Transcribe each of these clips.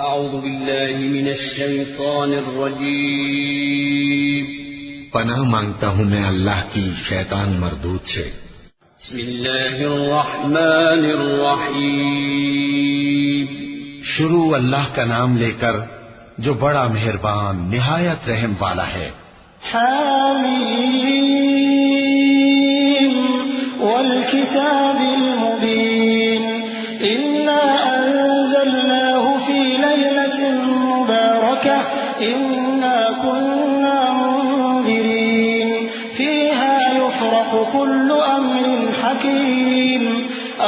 अऊज़ु बिल्लाहि मिनश शैतानिर रजीम। पनाह मांगता हूँ मैं अल्लाह की शैतान मरदूद से। बिस्मिल्लाहिर रहमानिर रहीम। शुरू अल्लाह का नाम लेकर जो बड़ा मेहरबान निहायत रहम वाला है। हामीम वल किताबिल मुबीन इन्ना अंज़लनाहु फी लैलतिन मुबारकह इन्ना कुन्ना मुंज़िरीन फीहा युफ़रक़ु कुल्लु अम्रिन हकीम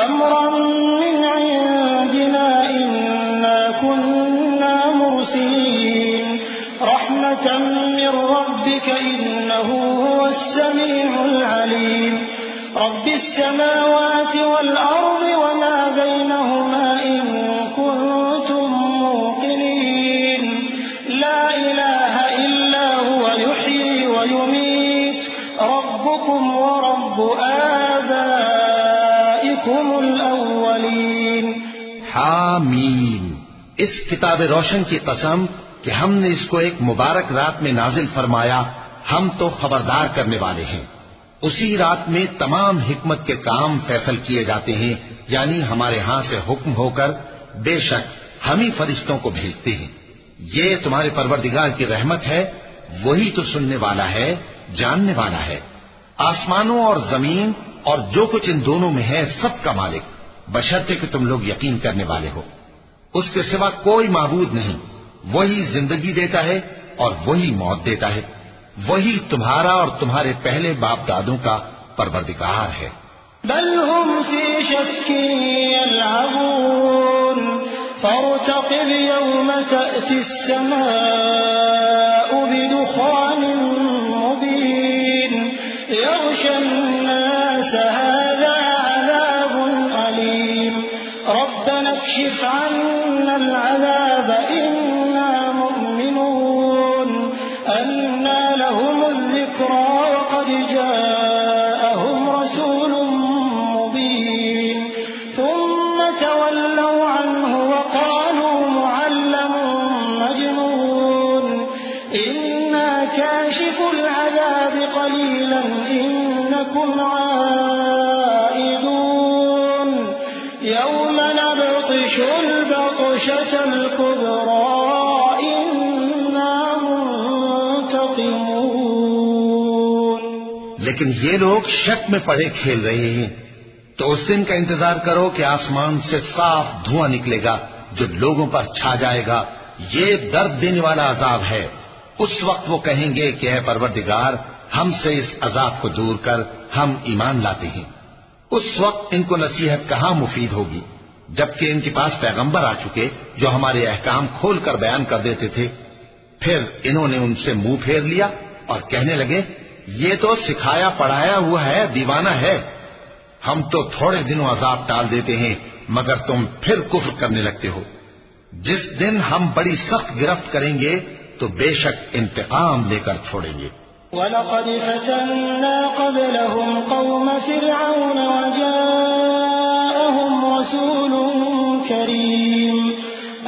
अम्रन मिन इंदिना इन्ना कुन्ना मुरसिलीन रहमतन मिन रब्बिक इन्नहु हुवस समीउल अलीम रब्बिस समावाति वल अर्दि वमा बैनहुमा इन कुंतुम मूक़िनीन ला इलाहा इल्ला हुवा युह्यी व युमीत रब्बुकुम व रब्बु आबाइकुमुल अव्वलीन। हामीम, इस किताब रोशन की कसम कि हमने इसको एक मुबारक रात में नाजिल फरमाया, हम तो खबरदार करने वाले हैं। उसी रात में तमाम हिकमत के काम फैसल किए जाते हैं, यानी हमारे यहां से हुक्म होकर बेशक हम ही फरिश्तों को भेजते हैं। ये तुम्हारे परवरदिगार की रहमत है, वही तो सुनने वाला है, जानने वाला है। आसमानों और जमीन और जो कुछ इन दोनों में है सबका मालिक, बशर्ते कि तुम लोग यकीन करने वाले हो। उसके सिवा कोई माबूद नहीं, वही जिंदगी देता है और वही मौत देता है, वही तुम्हारा और तुम्हारे पहले बाप दादों का परवरदिगार है। बल हुम फी शक्किन यलअबून फर्तक़िब यौम तअति अस्समाउ बिदुखानिन मुबीन यग़शा अन्नास हाज़ा अज़ाबुन अलीम रब्बना इक्शिफ अन्ना अलअज़ाब इन्ना मुमिनून अन्ना लहुमुल ज़िक्रा वक़द जाअहुम रसूलुम मुबीन थुम्म तवल्लौ अन्हु वक़ालू मुअल्लमुन मजनून इन्ना काशिफुल अज़ाब क़लीलन इन्नकुम आइदून यौम नबतिशुल बत्शतल कुब्रा लेकिन ये लोग शक में पड़े खेल रहे हैं। तो उस दिन का इंतजार करो कि आसमान से साफ धुआं निकलेगा जो लोगों पर छा जाएगा। ये दर्द देने वाला अजाब है। उस वक्त वो कहेंगे कि है परवरदिगार, हमसे इस अजाब को दूर कर, हम ईमान लाते हैं। उस वक्त इनको नसीहत कहाँ मुफीद होगी, जबकि इनके पास पैगंबर आ चुके जो हमारे अहकाम खोल कर बयान कर देते थे। फिर इन्होंने उनसे मुंह फेर लिया और कहने लगे, ये तो सिखाया पढ़ाया हुआ है, दीवाना है। हम तो थोड़े दिनों अजाब टाल देते हैं, मगर तुम फिर कुफ्र करने लगते हो। जिस दिन हम बड़ी सख्त गिरफ्त करेंगे तो बेशक इंतकाम लेकर छोड़ेंगे। वलक़द फतन्ना क़ब्लहुम क़ौम फ़िरऔन वजाअहुम रसूलुन करीम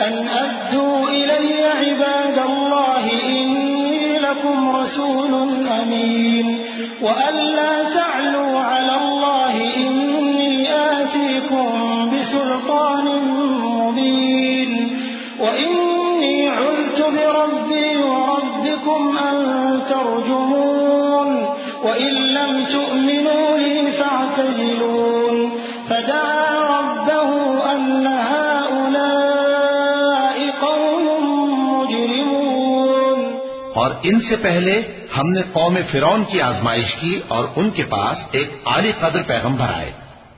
अन अद्दू इलय्या इबादल्लाहि इन्नी लकुम रसूलुन अमीन व अल्ला तअलू अलल्लाहि इन्नी आतीकुम बिसुल्तानिन मुबीन व इन्नी उज़्तु बिरब्बी व रब्बिकुम अन तर्जुमून व इन लम तु'मिनू ली फअतज़िलून फदआ रब्बहु अन्न हाउलाइ कौमुम मुजरिमून। और इनसे पहले हमने कौम फिरौन की आजमाइश की और उनके पास एक आली कदर पैगंबर आए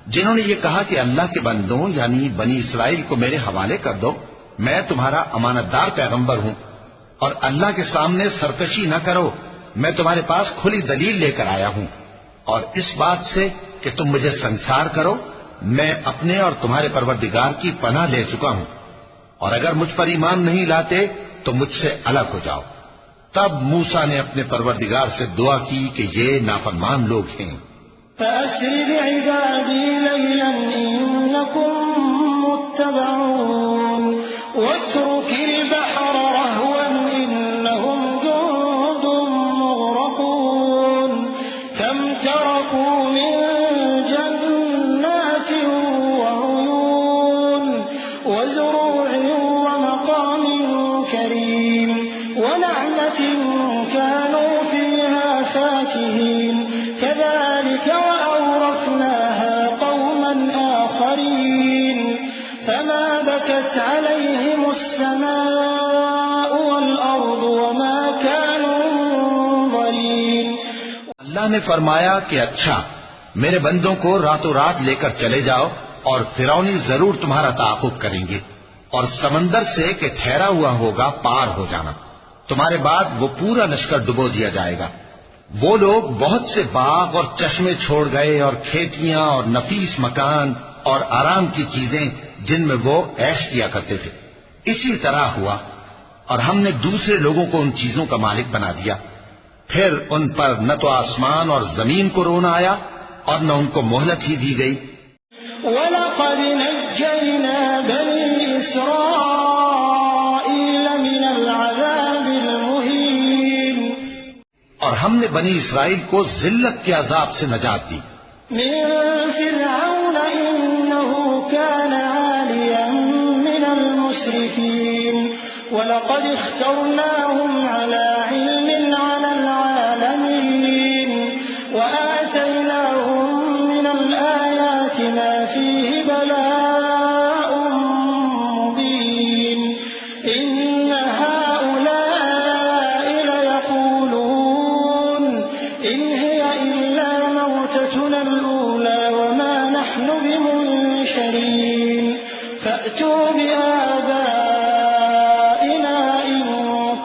जिन्होंने ये कहा कि अल्लाह के बंदों यानी बनी इसराइल को मेरे हवाले कर दो, मैं तुम्हारा अमानतदार पैगंबर हूं और अल्लाह के सामने सरकशी न करो, मैं तुम्हारे पास खुली दलील लेकर आया हूं। और इस बात से कि तुम मुझे संसार करो, मैं अपने और तुम्हारे परवरदिगार की पनाह ले चुका हूं, और अगर मुझ पर ईमान नहीं लाते तो मुझसे अलग हो जाओ। तब मूसा ने अपने परवरदिगार से दुआ की कि ये नाफरमान लोग हैं। फ़अस्रि बिइबादी लैलन इन्नकुम मुत्तबऊन वत्रुक अल्लाह ने फरमाया कि अच्छा, मेरे बंदों को रातों रात लेकर चले जाओ और फिरौनी जरूर तुम्हारा ताक़ुब करेंगे और समंदर से कि ठहरा हुआ होगा पार हो जाना। तुम्हारे बाद वो पूरा लश्कर डुबो दिया जाएगा। वो लोग बहुत से बाग और चश्मे छोड़ गए और खेतियां और नफीस मकान और आराम की चीजें जिनमें वो ऐश किया करते थे। इसी तरह हुआ और हमने दूसरे लोगों को उन चीजों का मालिक बना दिया। फिर उन पर न तो आसमान और जमीन को रोना आया और न उनको मोहलत ही दी गई। वलक़द नज्जयना बनी इस्राईल मिनल अज़ाबिल मुहीन, और हमने बनी इस्राइल को जिल्लत के अजाब से नजात दी। मिन फ़िरऔन इन्नहु कान आलियन मिनल मुस्रिफ़ीन, वलक़द इख्तरनाहुम अला इल्मिन अलल आलमीन, वआतैनाहुम मिनल आयाति मा फ़ीहि बलाउन मुबीन, इन्न हाउलाइ लयक़ूलून इन हिय इल्ला मौततुना al-ऊला वमा नहनु बिमुनशरीन, फ़अतू बिआबाइना इन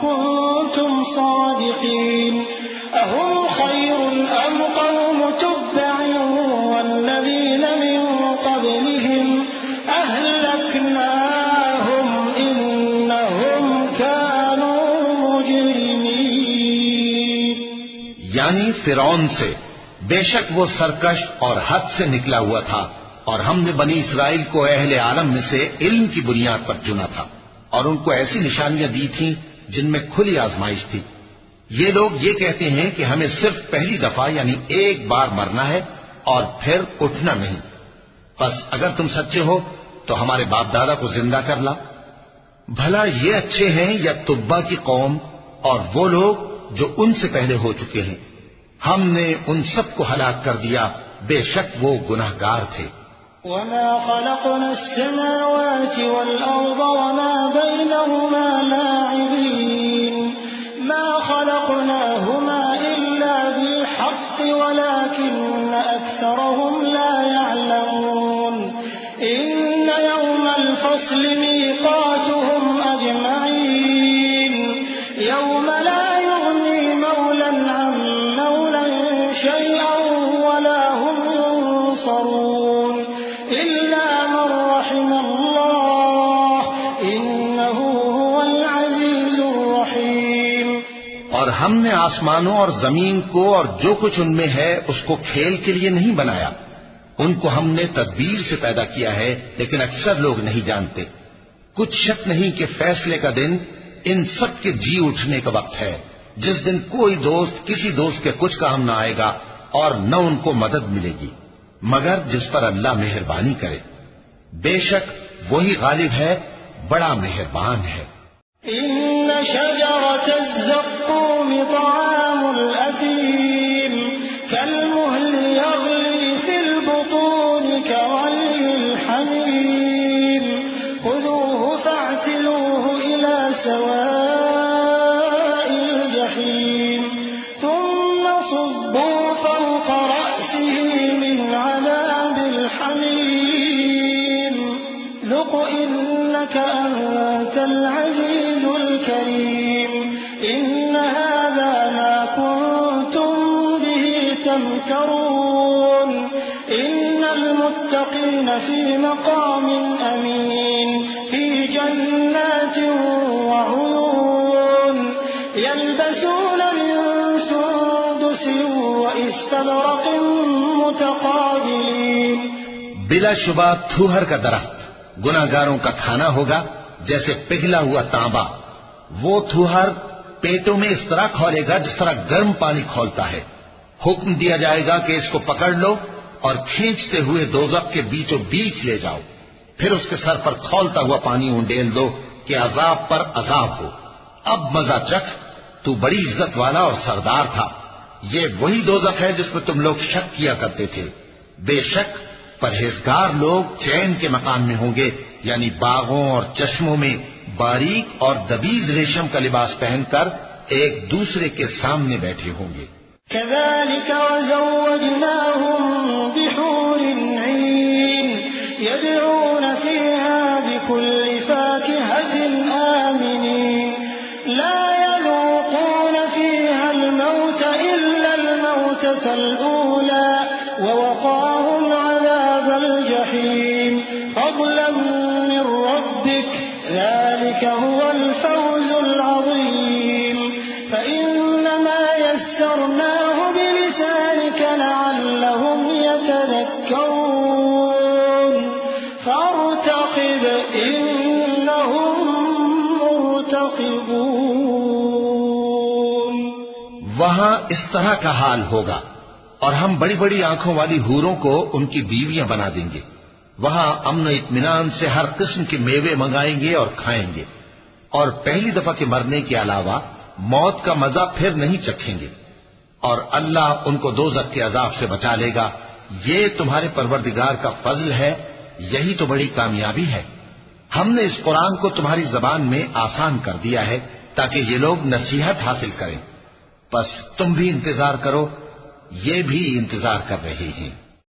कुन्तुम सादिक़ीन, अहुम खैरुन अम क़ौम तुब्बअन वल्लज़ीन मिन क़ब्लिहिम अहलकनाहुम इन्नहुम कानू मुजरिमीन। यानी फिरौन से बेशक वो सरकश और हद से निकला हुआ था और हमने बनी इस्राइल को अहले आलम में से इल्म की बुनियाद पर चुना था और उनको ऐसी निशानियां दी थीं जिनमें खुली आजमाइश थी। ये लोग ये कहते हैं कि हमें सिर्फ पहली दफा यानी एक बार मरना है और फिर उठना नहीं। बस अगर तुम सच्चे हो तो हमारे बाप दादा को जिंदा कर ला। भला ये अच्छे हैं या तुब्बा की कौम और वो लोग जो उनसे पहले हो चुके हैं। हमने उन सबको हलाक कर दिया, बेशक वो गुनाहगार थे। वमा खलक़ना अस्समावाति वल अर्द वमा बैनहुमा लाइबीन, मा खलक़नाहुमा इल्ला बिल-हक़्क़ वलाकिन्न अक्सरहुम ला यअलमून, इन्न यौमल फ़स्ल मीक़ातुहुम अजमईन, यौम ला युग़नी मौलन अन मौलन शैअन वला हुम युनसरून इल्ला मन रहिमल्लाह इन्नहु हुवल अज़ीज़ुर रहीम। और हमने आसमानों और जमीन को और जो कुछ उनमें है उसको खेल के लिए नहीं बनाया। उनको हमने तदबीर से पैदा किया है, लेकिन अक्सर लोग नहीं जानते। कुछ शक नहीं कि फैसले का दिन इन सब के जी उठने का वक्त है, जिस दिन कोई दोस्त किसी दोस्त के कुछ काम न आएगा और न उनको मदद मिलेगी मगर जिस पर अल्लाह मेहरबानी करे। बेशक वही गालिब है, बड़ा मेहरबान है। इन्न शजरतज़्ज़क़ूम तआमुल असीम कलमुहल यग़ली फिल बुतून कग़लिल हमीम, खुज़ूहु फ़अ्तिलूहु इला सवाइल जहीम, थुम्मा सुब्बू फ़ौक़ रअसिही मिन अज़ाबिल हमीम, ذُقْ إِنَّكَ أَنْتَ الْعَزِيزُ الْكَرِيمُ, إِنَّ هَذَا مَا كُنْتُمْ بِهِ تَمْتَرُونَ, إِنَّ الْمُتَّقِينَ فِي مَقَامٍ أَمِينٍ, فِي جَنَّاتٍ وَعُيُونٍ, يَلْبَسُونَ مِن سُندُسٍ وَإِسْتَبْرَقٍ مُتَقَابِلِينَ। बिलाशुबा थूहर का दरख्त गुनाहगारों का खाना होगा जैसे पिघला हुआ तांबा। वो थूहर पेटों में इस तरह खौलेगा जिस तरह गर्म पानी खौलता है। हुक्म दिया जाएगा कि इसको पकड़ लो और खींचते हुए दोज़ख के बीचों बीच ले जाओ, फिर उसके सर पर खौलता हुआ पानी उंडेल दो कि अजाब पर अजाब हो। अब मजा चख, तू बड़ी इज्जत वाला और सरदार था। ये वही दोज़ख है जिसमें तुम लोग शक किया करते थे। बेशक परहेजगार लोग चैन के मकान में होंगे, यानी बागों और चश्मों में बारीक और दबीज रेशम का लिबास पहनकर एक दूसरे के सामने बैठे होंगे। कज़ालिक वज़व्वजनाहुम बिहूरिन ईन यदऊन फ़ीहा बिकुल्लि फ़ाकिहतिन आमिनीन ला यज़ूक़ून फ़ीहा अल-मौत इल्ला अल-मौततल ऊला ववक़ाहुम अज़ाबल जहीम फ़ज़लन मिन रब्बिक ज़ालिक हुवल फ़ौज़ुल अज़ीम फ़इन्नमा यस्सरनाहु बिलिसानिक लअल्लहुम यतज़क्करून फ़ार्तक़िब इन्नहुम मुर्तक़िबून। वहां इस तरह का हाल होगा और हम बड़ी बड़ी आंखों वाली हूरों को उनकी बीवियां बना देंगे। वहां अमन इत्मीनान से हर किस्म के मेवे मंगाएंगे और खाएंगे और पहली दफा के मरने के अलावा मौत का मजा फिर नहीं चखेंगे और अल्लाह उनको दोज़ख के अजाब से बचा लेगा। ये तुम्हारे परवरदिगार का फजल है, यही तो बड़ी कामयाबी है। हमने इस कुरान को तुम्हारी जबान में आसान कर दिया है ताकि ये लोग नसीहत हासिल करें। बस तुम भी इंतजार करो, ये भी इंतजार कर रहे हैं।